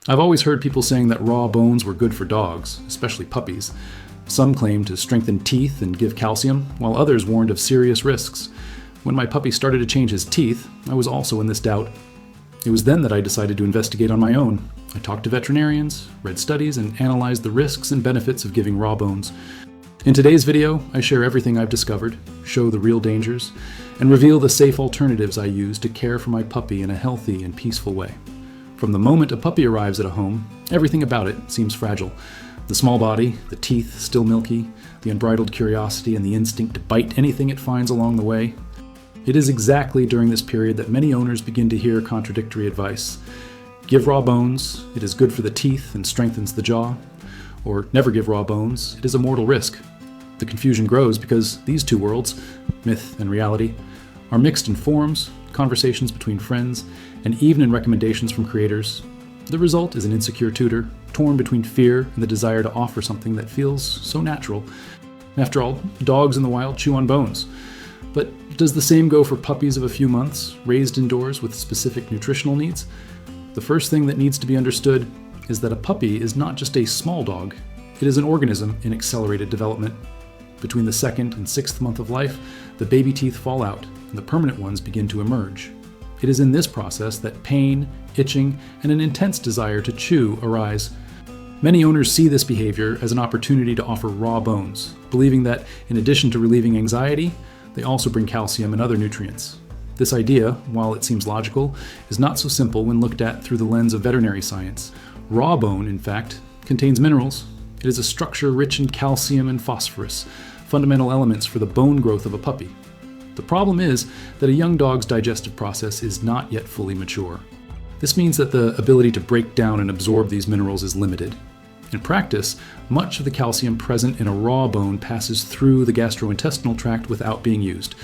I've always heard people saying that raw bones were good for dogs, especially puppies. Some claimed to strengthen teeth and give calcium, while others warned of serious risks. When my puppy started to change his teeth, I was also in this doubt. It was then that I decided to investigate on my own. I talked to veterinarians, read studies, and analyzed the risks and benefits of giving raw bones. In today's video, I share everything I've discovered, show the real dangers, and reveal the safe alternatives I use to care for my puppy in a healthy and peaceful way. From the moment a puppy arrives at a home, everything about it seems fragile. The small body, the teeth still milky, the unbridled curiosity, and the instinct to bite anything it finds along the way. It is exactly during this period that many owners begin to hear contradictory advice. Give raw bones, it is good for the teeth and strengthens the jaw. Or never give raw bones, it is a mortal risk. The confusion grows because these two worlds, myth and reality, are mixed in forums, conversations between friends, and even in recommendations from creators. The result is an insecure tutor, torn between fear and the desire to offer something that feels so natural. After all, dogs in the wild chew on bones. But does the same go for puppies of a few months, raised indoors with specific nutritional needs? The first thing that needs to be understood is that a puppy is not just a small dog, it is an organism in accelerated development. Between the 2nd and 6th month of life, the baby teeth fall out and the permanent ones begin to emerge. It is in this process that pain, itching, and an intense desire to chew arise. Many owners see this behavior as an opportunity to offer raw bones, believing that in addition to relieving anxiety, they also bring calcium and other nutrients. This idea, while it seems logical, is not so simple when looked at through the lens of veterinary science. Raw bone, in fact, contains minerals. It is a structure rich in calcium and phosphorus, fundamental elements for the bone growth of a puppy. The problem is that a young dog's digestive process is not yet fully mature. This means that the ability to break down and absorb these minerals is limited. In practice, much of the calcium present in a raw bone passes through the gastrointestinal tract without being used.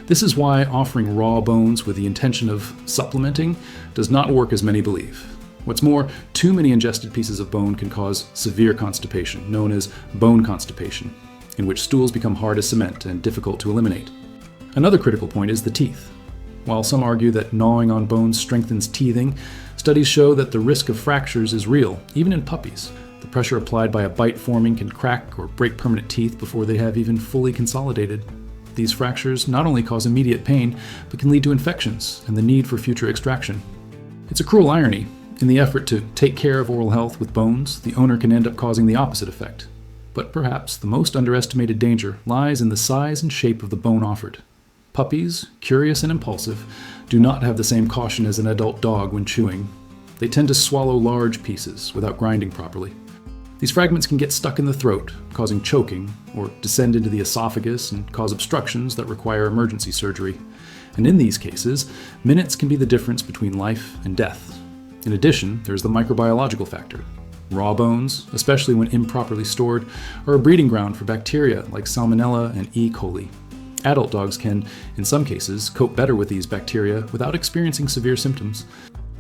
This is why offering raw bones with the intention of supplementing does not work as many believe. What's more, too many ingested pieces of bone can cause severe constipation, known as bone constipation, in which stools become hard as cement and difficult to eliminate. Another critical point is the teeth. While some argue that gnawing on bones strengthens teething, studies show that the risk of fractures is real, even in puppies. The pressure applied by a bite forming can crack or break permanent teeth before they have even fully consolidated. These fractures not only cause immediate pain, but can lead to infections and the need for future extraction. It's a cruel irony. In the effort to take care of oral health with bones, the owner can end up causing the opposite effect. But perhaps the most underestimated danger lies in the size and shape of the bone offered. Puppies, curious and impulsive, do not have the same caution as an adult dog when chewing. They tend to swallow large pieces without grinding properly. These fragments can get stuck in the throat, causing choking, or descend into the esophagus and cause obstructions that require emergency surgery. And in these cases, minutes can be the difference between life and death. In addition, there's the microbiological factor. Raw bones, especially when improperly stored, are a breeding ground for bacteria like Salmonella and E. coli. Adult dogs can, in some cases, cope better with these bacteria without experiencing severe symptoms.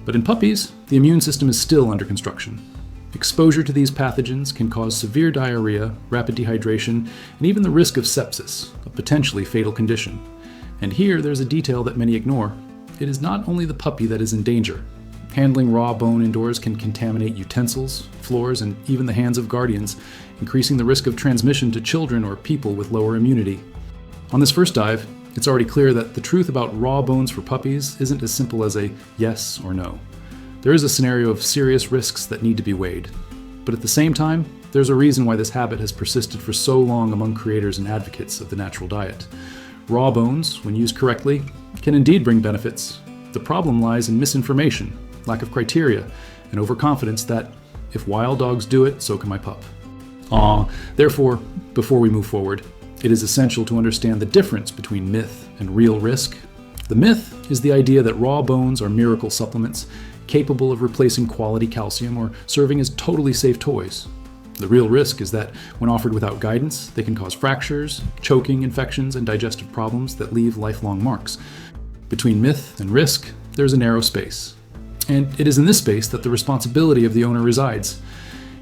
But in puppies, the immune system is still under construction. Exposure to these pathogens can cause severe diarrhea, rapid dehydration, and even the risk of sepsis, a potentially fatal condition. And here there's a detail that many ignore. It is not only the puppy that is in danger. Handling raw bone indoors can contaminate utensils, floors, and even the hands of guardians, increasing the risk of transmission to children or people with lower immunity. On this first dive, it's already clear that the truth about raw bones for puppies isn't as simple as a yes or no. There is a scenario of serious risks that need to be weighed. But at the same time, there's a reason why this habit has persisted for so long among creators and advocates of the natural diet. Raw bones, when used correctly, can indeed bring benefits. The problem lies in misinformation, lack of criteria, and overconfidence that, if wild dogs do it, so can my pup. Therefore, before we move forward, it is essential to understand the difference between myth and real risk. The myth is the idea that raw bones are miracle supplements, capable of replacing quality calcium or serving as totally safe toys. The real risk is that, when offered without guidance, they can cause fractures, choking, infections, and digestive problems that leave lifelong marks. Between myth and risk, there's a narrow space. And it is in this space that the responsibility of the owner resides.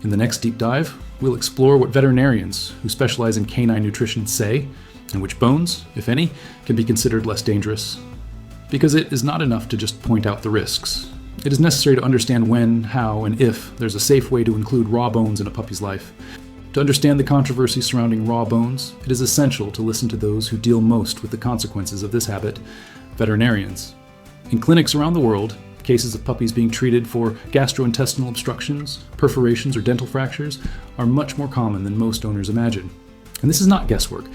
In the next deep dive, we'll explore what veterinarians who specialize in canine nutrition say, and which bones, if any, can be considered less dangerous. Because it is not enough to just point out the risks. It is necessary to understand when, how, and if there's a safe way to include raw bones in a puppy's life. To understand the controversy surrounding raw bones, it is essential to listen to those who deal most with the consequences of this habit, veterinarians. In clinics around the world, cases of puppies being treated for gastrointestinal obstructions, perforations, or dental fractures are much more common than most owners imagine. And this is not guesswork.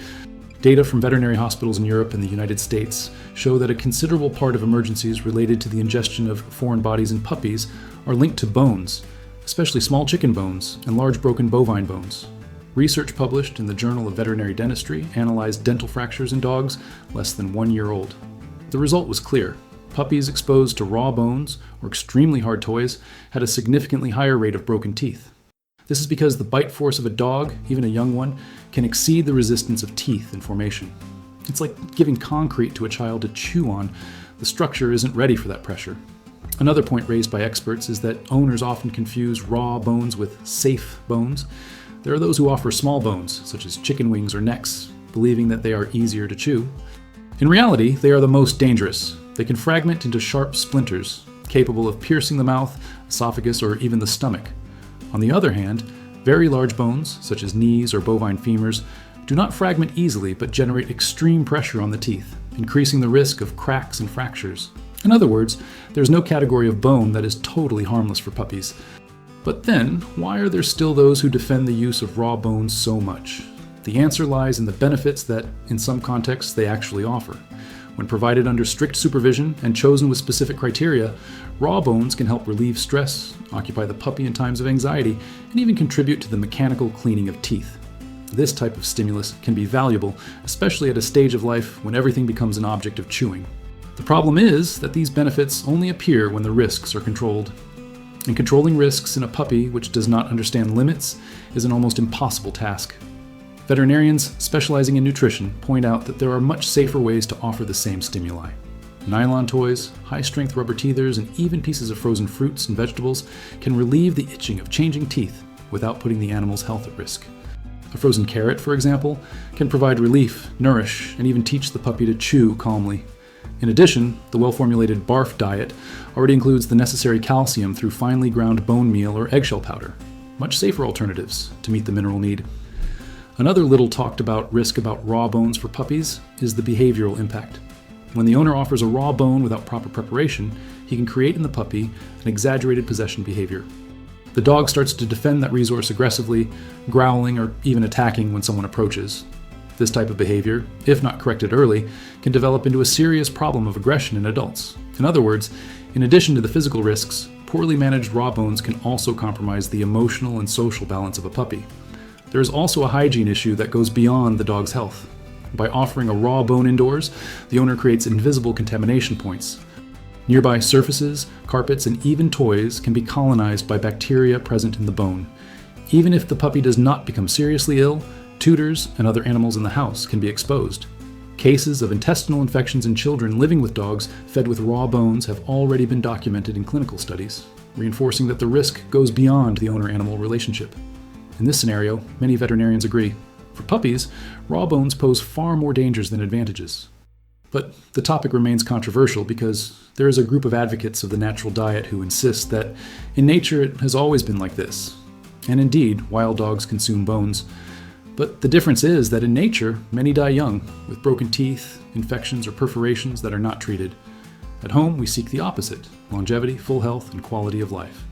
Data from veterinary hospitals in Europe and the United States show that a considerable part of emergencies related to the ingestion of foreign bodies in puppies are linked to bones, especially small chicken bones and large broken bovine bones. Research published in the Journal of Veterinary Dentistry analyzed dental fractures in dogs less than 1 year old. The result was clear. Puppies exposed to raw bones or extremely hard toys had a significantly higher rate of broken teeth. This is because the bite force of a dog, even a young one, can exceed the resistance of teeth in formation. It's like giving concrete to a child to chew on. The structure isn't ready for that pressure. Another point raised by experts is that owners often confuse raw bones with safe bones. There are those who offer small bones, such as chicken wings or necks, believing that they are easier to chew. In reality, they are the most dangerous. They can fragment into sharp splinters, capable of piercing the mouth, esophagus, or even the stomach. On the other hand, very large bones, such as knees or bovine femurs, do not fragment easily but generate extreme pressure on the teeth, increasing the risk of cracks and fractures. In other words, there's no category of bone that is totally harmless for puppies. But then, why are there still those who defend the use of raw bones so much? The answer lies in the benefits that, in some contexts, they actually offer. When provided under strict supervision and chosen with specific criteria, raw bones can help relieve stress, occupy the puppy in times of anxiety, and even contribute to the mechanical cleaning of teeth. This type of stimulus can be valuable, especially at a stage of life when everything becomes an object of chewing. The problem is that these benefits only appear when the risks are controlled. And controlling risks in a puppy which does not understand limits is an almost impossible task. Veterinarians specializing in nutrition point out that there are much safer ways to offer the same stimuli. Nylon toys, high-strength rubber teethers, and even pieces of frozen fruits and vegetables can relieve the itching of changing teeth without putting the animal's health at risk. A frozen carrot, for example, can provide relief, nourish, and even teach the puppy to chew calmly. In addition, the well-formulated BARF diet already includes the necessary calcium through finely ground bone meal or eggshell powder, much safer alternatives to meet the mineral need. Another little talked about risk about raw bones for puppies is the behavioral impact. When the owner offers a raw bone without proper preparation, he can create in the puppy an exaggerated possession behavior. The dog starts to defend that resource aggressively, growling or even attacking when someone approaches. This type of behavior, if not corrected early, can develop into a serious problem of aggression in adults. In other words, in addition to the physical risks, poorly managed raw bones can also compromise the emotional and social balance of a puppy. There is also a hygiene issue that goes beyond the dog's health. By offering a raw bone indoors, the owner creates invisible contamination points. Nearby surfaces, carpets, and even toys can be colonized by bacteria present in the bone. Even if the puppy does not become seriously ill, tutors and other animals in the house can be exposed. Cases of intestinal infections in children living with dogs fed with raw bones have already been documented in clinical studies, reinforcing that the risk goes beyond the owner-animal relationship. In this scenario, many veterinarians agree. For puppies, raw bones pose far more dangers than advantages. But the topic remains controversial because there is a group of advocates of the natural diet who insist that in nature it has always been like this. And indeed, wild dogs consume bones. But the difference is that in nature, many die young, with broken teeth, infections, or perforations that are not treated. At home, we seek the opposite: longevity, full health, and quality of life.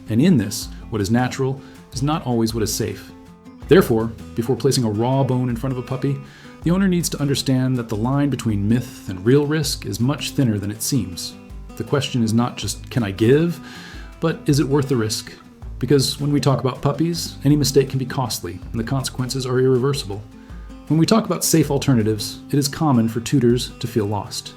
And in this, what is natural is not always what is safe. Therefore, before placing a raw bone in front of a puppy, the owner needs to understand that the line between myth and real risk is much thinner than it seems. The question is not just, can I give, but is it worth the risk? Because when we talk about puppies, any mistake can be costly, and the consequences are irreversible. When we talk about safe alternatives, it is common for tutors to feel lost.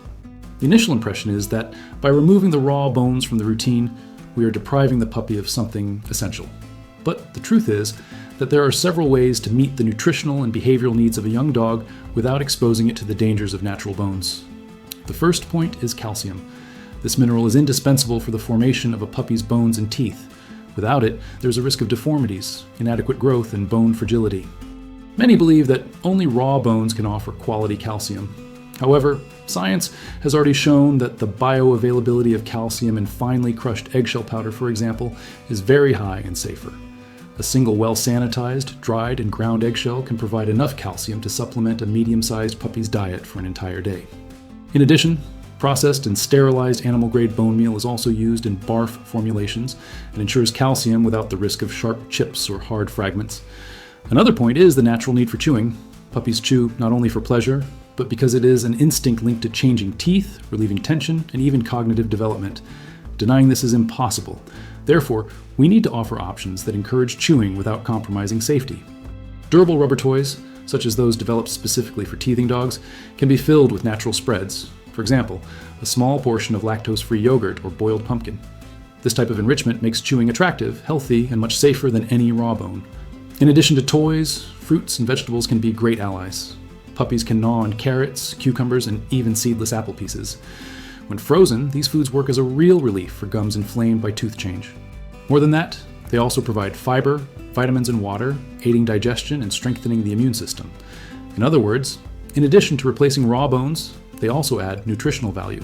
The initial impression is that by removing the raw bones from the routine, we are depriving the puppy of something essential. But the truth is that there are several ways to meet the nutritional and behavioral needs of a young dog without exposing it to the dangers of natural bones. The first point is calcium. This mineral is indispensable for the formation of a puppy's bones and teeth. Without it, there's a risk of deformities, inadequate growth, and bone fragility. Many believe that only raw bones can offer quality calcium. However, science has already shown that the bioavailability of calcium in finely crushed eggshell powder, for example, is very high and safer. A single well-sanitized, dried, and ground eggshell can provide enough calcium to supplement a medium-sized puppy's diet for an entire day. In addition, processed and sterilized animal-grade bone meal is also used in barf formulations and ensures calcium without the risk of sharp chips or hard fragments. Another point is the natural need for chewing. Puppies chew not only for pleasure, but because it is an instinct linked to changing teeth, relieving tension, and even cognitive development. Denying this is impossible. Therefore, we need to offer options that encourage chewing without compromising safety. Durable rubber toys, such as those developed specifically for teething dogs, can be filled with natural spreads. For example, a small portion of lactose-free yogurt or boiled pumpkin. This type of enrichment makes chewing attractive, healthy, and much safer than any raw bone. In addition to toys, fruits and vegetables can be great allies. Puppies can gnaw on carrots, cucumbers, and even seedless apple pieces. When frozen, these foods work as a real relief for gums inflamed by tooth change. More than that, they also provide fiber, vitamins, and water, aiding digestion and strengthening the immune system. In other words, in addition to replacing raw bones, they also add nutritional value.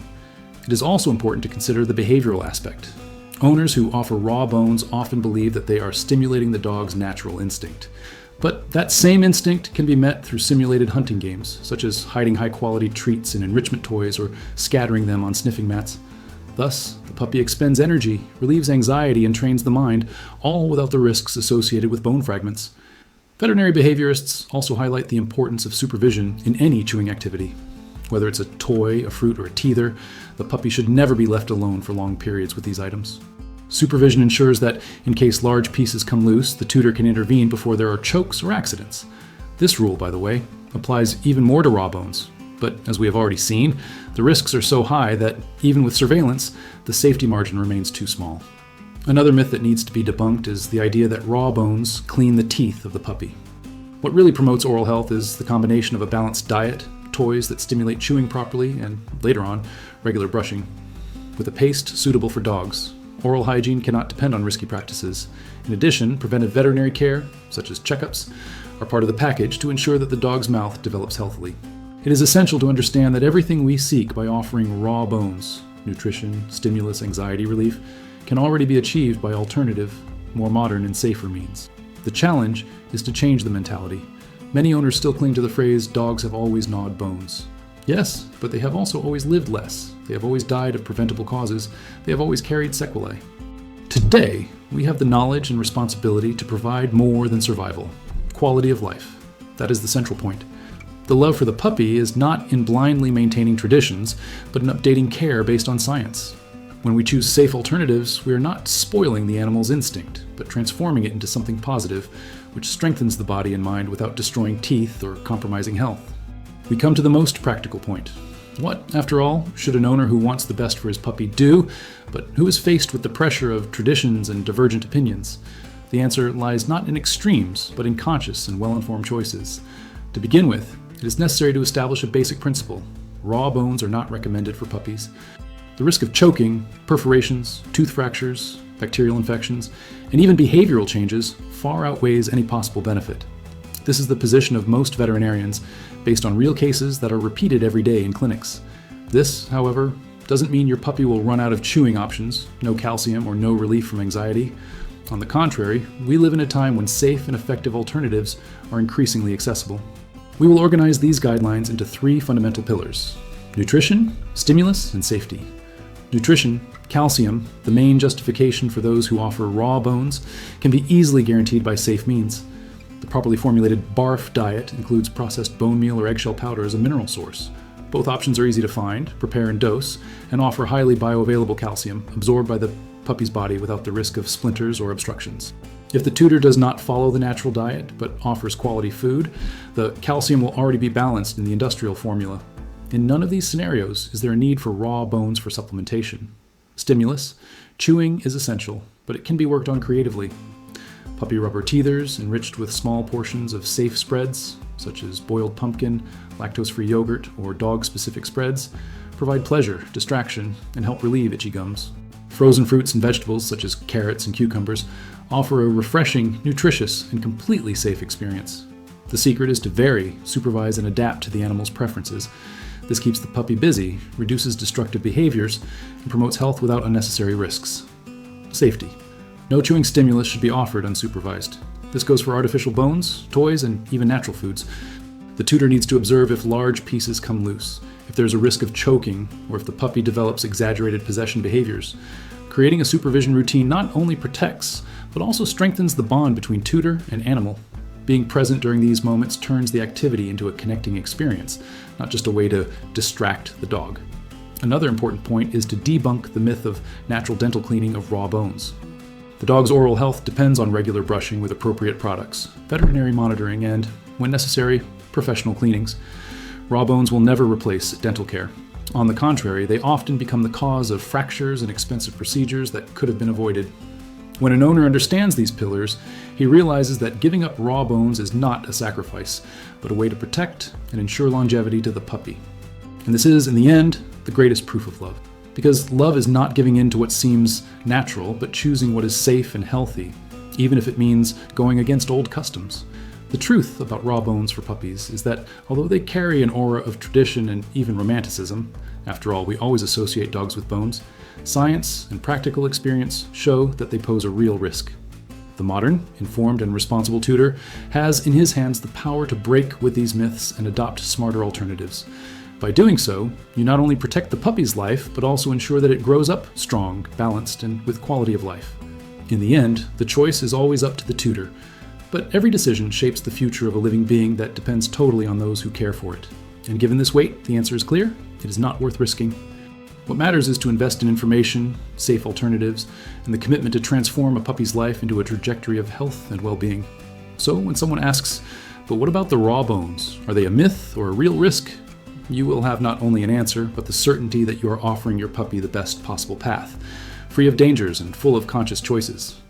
It is also important to consider the behavioral aspect. Owners who offer raw bones often believe that they are stimulating the dog's natural instinct. But that same instinct can be met through simulated hunting games, such as hiding high-quality treats in enrichment toys or scattering them on sniffing mats. Thus, the puppy expends energy, relieves anxiety, and trains the mind, all without the risks associated with bone fragments. Veterinary behaviorists also highlight the importance of supervision in any chewing activity. Whether it's a toy, a fruit, or a teether, the puppy should never be left alone for long periods with these items. Supervision ensures that, in case large pieces come loose, the tutor can intervene before there are chokes or accidents. This rule, by the way, applies even more to raw bones. But as we have already seen, the risks are so high that, even with surveillance, the safety margin remains too small. Another myth that needs to be debunked is the idea that raw bones clean the teeth of the puppy. What really promotes oral health is the combination of a balanced diet, toys that stimulate chewing properly, and, later on, regular brushing. With a paste suitable for dogs, oral hygiene cannot depend on risky practices. In addition, preventive veterinary care, such as checkups, are part of the package to ensure that the dog's mouth develops healthily. It is essential to understand that everything we seek by offering raw bones, nutrition, stimulus, anxiety relief, can already be achieved by alternative, more modern and safer means. The challenge is to change the mentality. Many owners still cling to the phrase, dogs have always gnawed bones. Yes, but they have also always lived less. They have always died of preventable causes. They have always carried sequelae. Today, we have the knowledge and responsibility to provide more than survival. Quality of life. That is the central point. The love for the puppy is not in blindly maintaining traditions, but in updating care based on science. When we choose safe alternatives, we are not spoiling the animal's instinct, but transforming it into something positive, which strengthens the body and mind without destroying teeth or compromising health. We come to the most practical point. What, after all, should an owner who wants the best for his puppy do, but who is faced with the pressure of traditions and divergent opinions? The answer lies not in extremes, but in conscious and well-informed choices. To begin with, it is necessary to establish a basic principle. Raw bones are not recommended for puppies. The risk of choking, perforations, tooth fractures, bacterial infections, and even behavioral changes far outweighs any possible benefit. This is the position of most veterinarians, based on real cases that are repeated every day in clinics. This, however, doesn't mean your puppy will run out of chewing options, no calcium, or no relief from anxiety. On the contrary, we live in a time when safe and effective alternatives are increasingly accessible. We will organize these guidelines into 3 fundamental pillars: nutrition, stimulus, and safety. Nutrition, calcium, the main justification for those who offer raw bones, can be easily guaranteed by safe means. The properly formulated BARF diet includes processed bone meal or eggshell powder as a mineral source. Both options are easy to find, prepare and dose, and offer highly bioavailable calcium, absorbed by the puppy's body without the risk of splinters or obstructions. If the tutor does not follow the natural diet, but offers quality food, the calcium will already be balanced in the industrial formula. In none of these scenarios is there a need for raw bones for supplementation. Stimulus, chewing is essential, but it can be worked on creatively. Puppy rubber teethers, enriched with small portions of safe spreads, such as boiled pumpkin, lactose-free yogurt, or dog-specific spreads, provide pleasure, distraction, and help relieve itchy gums. Frozen fruits and vegetables, such as carrots and cucumbers, offer a refreshing, nutritious, and completely safe experience. The secret is to vary, supervise, and adapt to the animal's preferences. This keeps the puppy busy, reduces destructive behaviors, and promotes health without unnecessary risks. Safety. No chewing stimulus should be offered unsupervised. This goes for artificial bones, toys, and even natural foods. The tutor needs to observe if large pieces come loose, if there's a risk of choking, or if the puppy develops exaggerated possession behaviors. Creating a supervision routine not only protects, but also strengthens the bond between tutor and animal. Being present during these moments turns the activity into a connecting experience, not just a way to distract the dog. Another important point is to debunk the myth of natural dental cleaning of raw bones. The dog's oral health depends on regular brushing with appropriate products, veterinary monitoring, and, when necessary, professional cleanings. Raw bones will never replace dental care. On the contrary, they often become the cause of fractures and expensive procedures that could have been avoided. When an owner understands these pillars, he realizes that giving up raw bones is not a sacrifice, but a way to protect and ensure longevity to the puppy. And this is, in the end, the greatest proof of love. Because love is not giving in to what seems natural, but choosing what is safe and healthy, even if it means going against old customs. The truth about raw bones for puppies is that although they carry an aura of tradition and even romanticism, after all, we always associate dogs with bones, science and practical experience show that they pose a real risk. The modern, informed, and responsible tutor has in his hands the power to break with these myths and adopt smarter alternatives. By doing so, you not only protect the puppy's life, but also ensure that it grows up strong, balanced, and with quality of life. In the end, the choice is always up to the tutor, but every decision shapes the future of a living being that depends totally on those who care for it. And given this weight, the answer is clear: it is not worth risking. What matters is to invest in information, safe alternatives, and the commitment to transform a puppy's life into a trajectory of health and well-being. So when someone asks, but what about the raw bones? Are they a myth or a real risk? You will have not only an answer, but the certainty that you are offering your puppy the best possible path, free of dangers and full of conscious choices.